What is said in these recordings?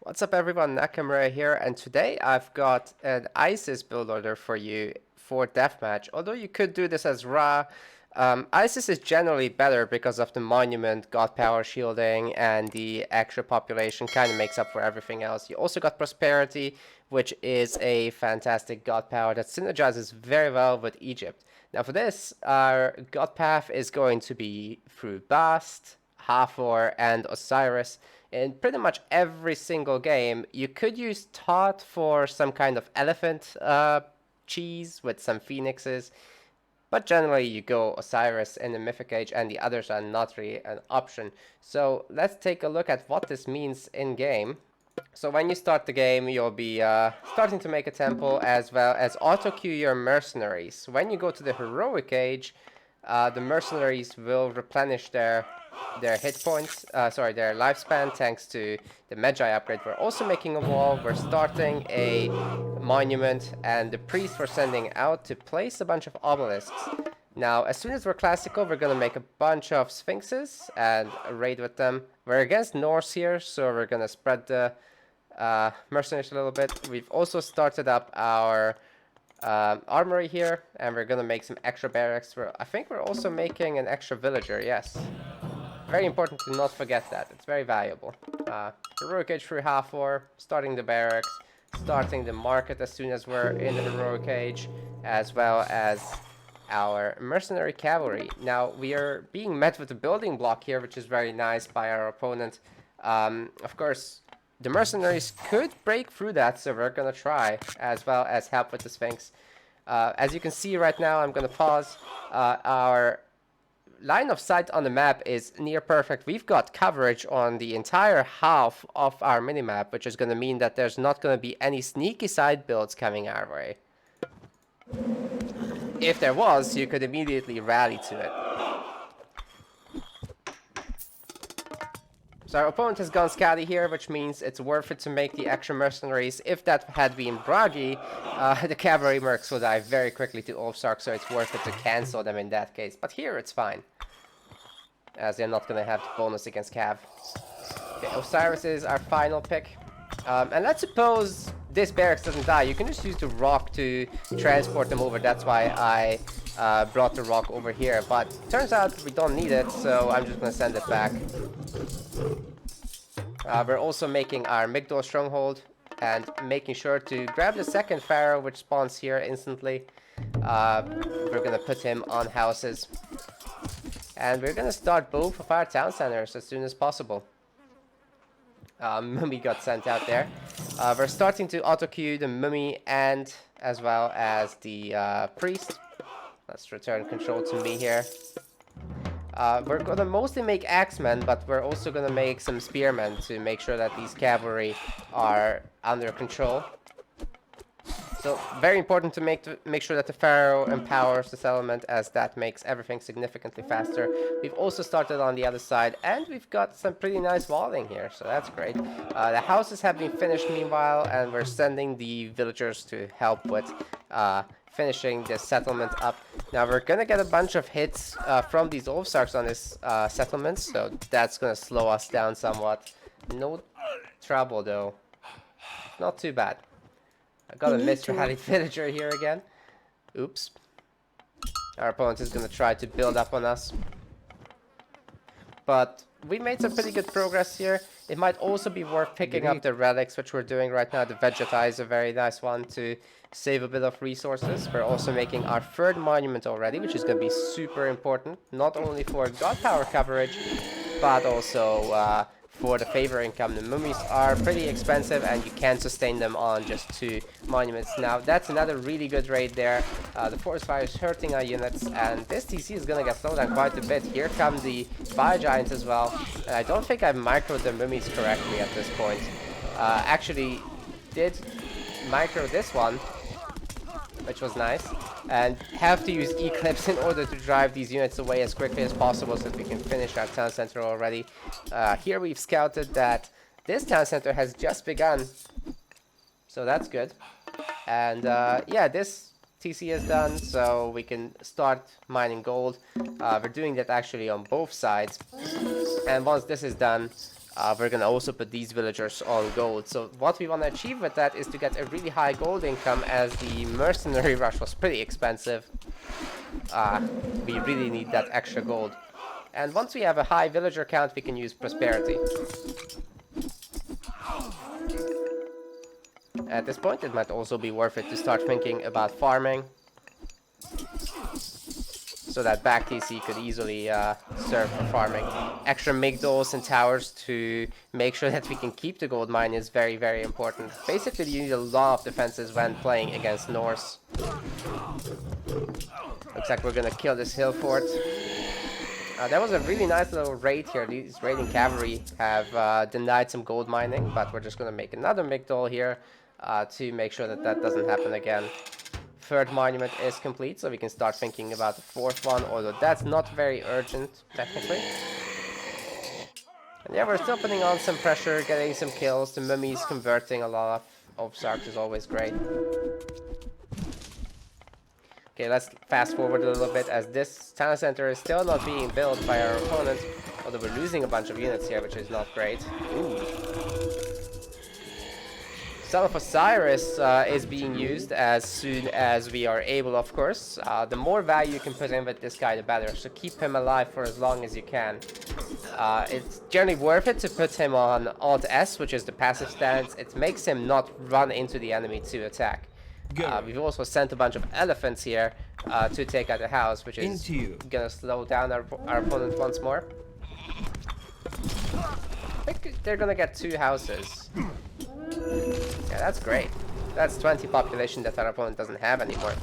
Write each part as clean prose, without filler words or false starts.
What's up everyone, Nakamura here, and today I've got an ISIS build order for you for Deathmatch. Although you could do this as Ra, ISIS is generally better because of the monument, god power shielding, and the extra population kind of makes up for everything else. You also got Prosperity, which is a fantastic god power that synergizes very well with Egypt. Now for this, our god path is going to be through Bast, Hathor, and Osiris. In pretty much every single game, you could use Thoth for some kind of elephant cheese with some phoenixes, but generally you go Osiris in the Mythic Age and the others are not really an option. So let's take a look at what this means in game. So when you start the game, you'll be starting to make a temple as well as auto-queue your mercenaries. When you go to the Heroic Age, the mercenaries will replenish their hit points, their lifespan thanks to the Magi upgrade. We're also making a wall, we're starting a monument, and the priests we're sending out to place a bunch of obelisks. Now, as soon as we're classical, we're going to make a bunch of sphinxes and raid with them. We're against Norse here, so we're going to spread the mercenaries a little bit. We've also started up our armory here, and we're going to make some extra barracks. I think we're also making an extra villager, yes. Very important to not forget that. It's very valuable. Heroic Age through Hathor, starting the barracks, starting the market as soon as we're in the Heroic Age, as well as our mercenary cavalry. Now, we are being met with a building block here, which is very nice by our opponent. Of course, the mercenaries could break through that, so we're going to try, as well as help with the Sphinx. As you can see right now, I'm going to pause. Our line of sight on the map is near perfect. We've got coverage on the entire half of our minimap, which is going to mean that there's not going to be any sneaky side builds coming our way. If there was, you could immediately rally to it. So our opponent has gone scouty here, which means it's worth it to make the extra mercenaries. If that had been Bragi, the cavalry mercs will die very quickly to Ulfsark, so it's worth it to cancel them in that case. But here it's fine, as they're not going to have the bonus against Cav. Okay, Osiris is our final pick. And let's suppose this barracks doesn't die. You can just use the rock to transport them over. That's why I brought the rock over here. But turns out we don't need it, so I'm just going to send it back. We're also making our Migdol stronghold and making sure to grab the second pharaoh, which spawns here instantly. We're going to put him on houses. And we're going to start both of our town centers as soon as possible. Mummy got sent out there. We're starting to auto-queue the Mummy and as well as the priest. Let's return control to me here. We're going to mostly make axemen, but we're also going to make some spearmen to make sure that these cavalry are under control. So very important to make sure that the pharaoh empowers the settlement, as that makes everything significantly faster. We've also started on the other side, and we've got some pretty nice walling here, so that's great. The houses have been finished meanwhile, and we're sending the villagers to help with finishing the settlement up. Now we're gonna get a bunch of hits from these Ulfsarks on this settlement, so that's gonna slow us down somewhat. No trouble though. Not too bad. I got a misrallied villager here again. Oops. Our opponent is gonna try to build up on us. But we made some pretty good progress here. It might also be worth picking up the relics, which we're doing right now. The Vegeta is a very nice one to save a bit of resources. We're also making our third monument already, which is going to be super important. Not only for god power coverage, but also for the favor income. The mummies are pretty expensive, and you can't sustain them on just 2 monuments. Now, that's another really good raid there. The forest fire is hurting our units, and this TC is going to get slowed down quite a bit. Here come the fire giants as well. And I don't think I've microed the mummies correctly at this point. Actually, did micro this one, which was nice, and have to use Eclipse in order to drive these units away as quickly as possible so that we can finish our town center already. Here we've scouted that this town center has just begun, so that's good. And yeah, this TC is done, so we can start mining gold. We're doing that actually on both sides, and once this is done, we're gonna also put these villagers on gold. So what we want to achieve with that is to get a really high gold income, as the mercenary rush was pretty expensive. We really need that extra gold. And once we have a high villager count, we can use prosperity. At this point, it might also be worth it to start thinking about farming, so that back TC could easily serve for farming. Extra migdols and towers to make sure that we can keep the gold mine is very, very important. Basically, you need a lot of defenses when playing against Norse. Looks like we're gonna kill this hill fort. That was a really nice little raid here. These raiding cavalry have denied some gold mining, but we're just gonna make another migdol here to make sure that that doesn't happen again. Third monument is complete, so we can start thinking about the fourth one, although that's not very urgent, technically. And yeah, we're still putting on some pressure, getting some kills. The mummies converting a lot of Sarks is always great. Okay, let's fast forward a little bit, as this town center is still not being built by our opponent, although we're losing a bunch of units here, which is not great. Ooh. Son of Osiris is being used as soon as we are able, of course. The more value you can put in with this guy, the better. So keep him alive for as long as you can. It's generally worth it to put him on Alt S, which is the passive stance. It makes him not run into the enemy to attack. We've also sent a bunch of elephants here to take out the house, which is gonna slow down our opponent once more. I think they're gonna get 2 houses. Yeah, that's great. That's 20 population that our opponent doesn't have anymore.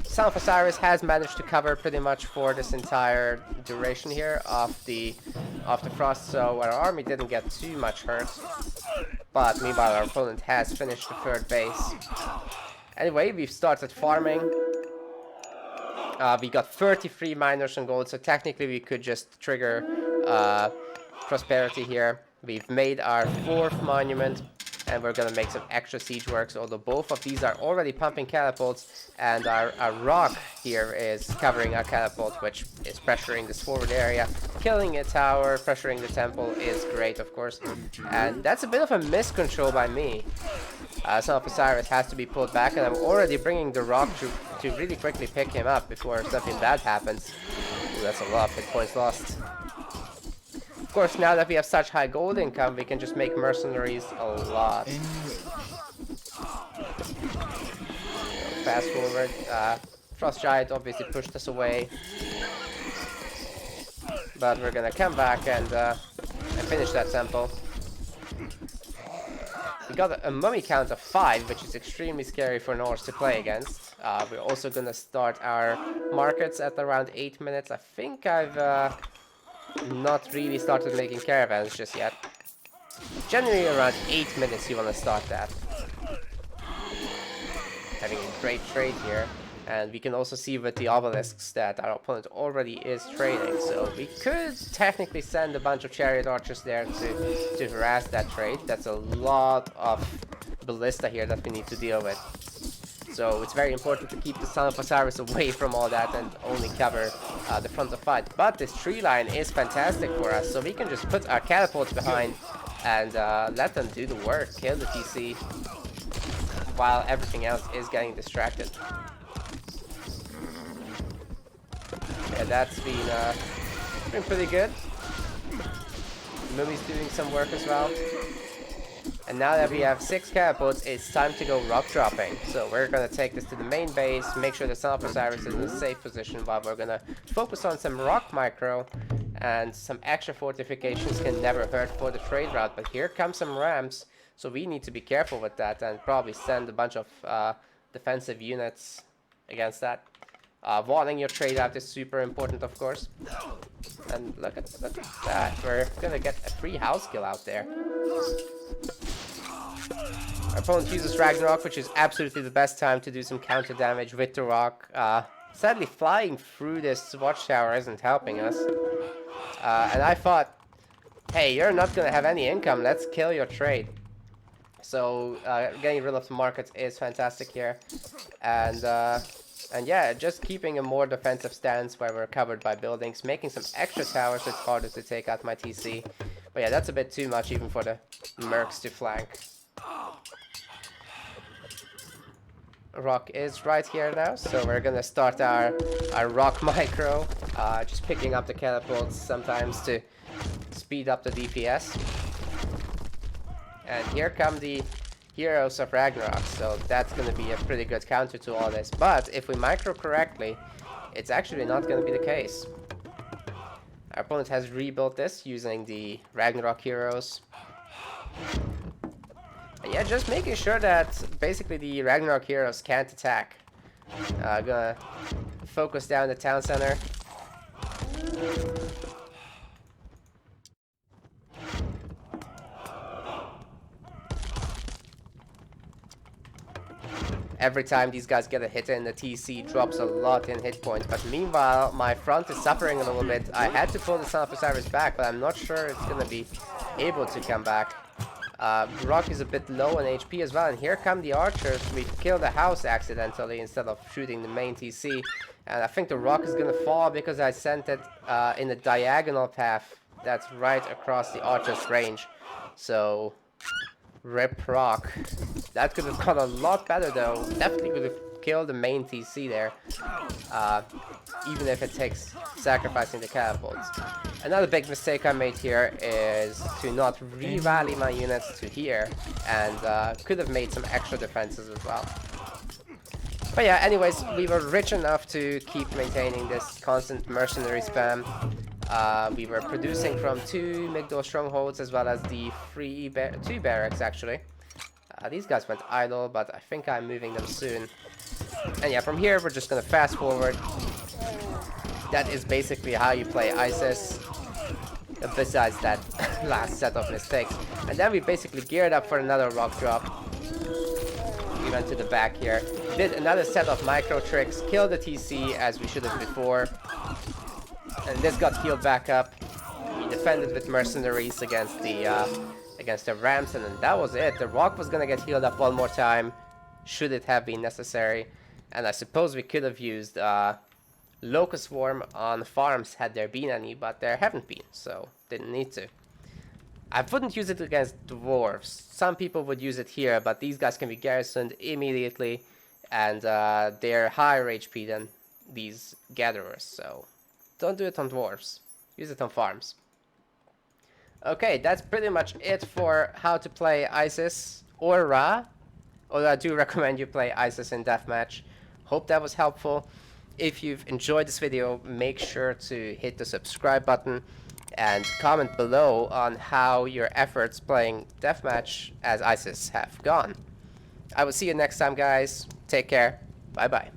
Son of Osiris has managed to cover pretty much for this entire duration here of the frost, so our army didn't get too much hurt. But meanwhile, our opponent has finished the 3rd base. Anyway, we've started farming. We got 33 miners on gold, so technically we could just trigger prosperity here. We've made our 4th monument, and we're gonna make some extra siege works, although both of these are already pumping catapults, and our rock here is covering our catapult, which is pressuring this forward area. Killing a tower, pressuring the temple is great, of course. And that's a bit of a miscontrol by me. Son of Osiris has to be pulled back, and I'm already bringing the rock to really quickly pick him up before something bad happens. Ooh, that's a lot of hit points lost. Of course, now that we have such high gold income, we can just make mercenaries a lot. So fast forward. Frost Giant obviously pushed us away, but we're gonna come back and finish that temple. We got a mummy count of 5, which is extremely scary for Norse to play against. We're also gonna start our markets at around 8 minutes. I think I've not really started making caravans just yet. Generally around 8 minutes you want to start that. Having a great trade here. And we can also see with the obelisks that our opponent already is trading. So we could technically send a bunch of chariot archers there to harass that trade. That's a lot of ballista here that we need to deal with. So it's very important to keep the Son of Osiris away from all that and only cover the front of fight. But this tree line is fantastic for us, so we can just put our catapults behind and let them do the work, kill the TC, while everything else is getting distracted. Yeah, that's been pretty good. Mummy's doing some work as well. And now that we have 6 catapults, it's time to go rock dropping. So we're gonna take this to the main base, make sure the Son of Osiris is in a safe position, while we're gonna focus on some rock micro, and some extra fortifications can never hurt for the trade route. But here comes some ramps, so we need to be careful with that and probably send a bunch of defensive units against that. Walling your trade out is super important, of course. And look at that, we're gonna get a free house kill out there. Our opponent uses Ragnarok, which is absolutely the best time to do some counter damage with the rock. Sadly, flying through this watchtower isn't helping us. And I thought, hey, you're not gonna have any income, let's kill your trade. So getting rid of the markets is fantastic here. And yeah, just keeping a more defensive stance where we're covered by buildings, making some extra towers so it's harder to take out my TC. But yeah, that's a bit too much even for the mercs to flank. Rock is right here now, so we're gonna start our rock micro. Just picking up the catapults sometimes to speed up the DPS. And here come the Heroes of Ragnarok, so that's gonna be a pretty good counter to all this. But if we micro correctly, it's actually not gonna be the case. Our opponent has rebuilt this using the Ragnarok heroes. Yeah, just making sure that basically the Ragnarok heroes can't attack. Gonna focus down the town center. Every time these guys get a hit in, the TC drops a lot in hit points. But meanwhile, my front is suffering a little bit. I had to pull the Son of Osiris back, but I'm not sure it's gonna be able to come back. Rock is a bit low on HP as well, and here come the archers. We killed the house accidentally instead of shooting the main TC. And I think the rock is gonna fall because I sent it in a diagonal path that's right across the archer's range. So, rip rock. That could have gone a lot better though. Definitely could have killed the main TC there. Even if it takes sacrificing the catapults. Another big mistake I made here is to not re-rally my units to here, and could have made some extra defenses as well. But yeah, anyways, we were rich enough to keep maintaining this constant mercenary spam. We were producing from 2 Migdol strongholds as well as the 2 barracks actually. These guys went idle, but I think I'm moving them soon. And yeah, from here we're just gonna fast forward. That is basically how you play ISIS, besides that last set of mistakes. And then we basically geared up for another rock drop. We went to the back here, did another set of micro tricks, killed the TC as we should have before. And this got healed back up. We defended with mercenaries against the ramps, and then that was it. The rock was gonna get healed up one more time, should it have been necessary. And I suppose we could have used Locust Swarm on farms had there been any, but there haven't been, so didn't need to. I wouldn't use it against dwarves. Some people would use it here, but these guys can be garrisoned immediately, and they're higher HP than these gatherers, so don't do it on dwarves. Use it on farms. Okay, that's pretty much it for how to play ISIS or Ra. Although I do recommend you play ISIS in Deathmatch. Hope that was helpful. If you've enjoyed this video, make sure to hit the subscribe button and comment below on how your efforts playing Deathmatch as ISIS have gone. I will see you next time, guys. Take care. Bye-bye.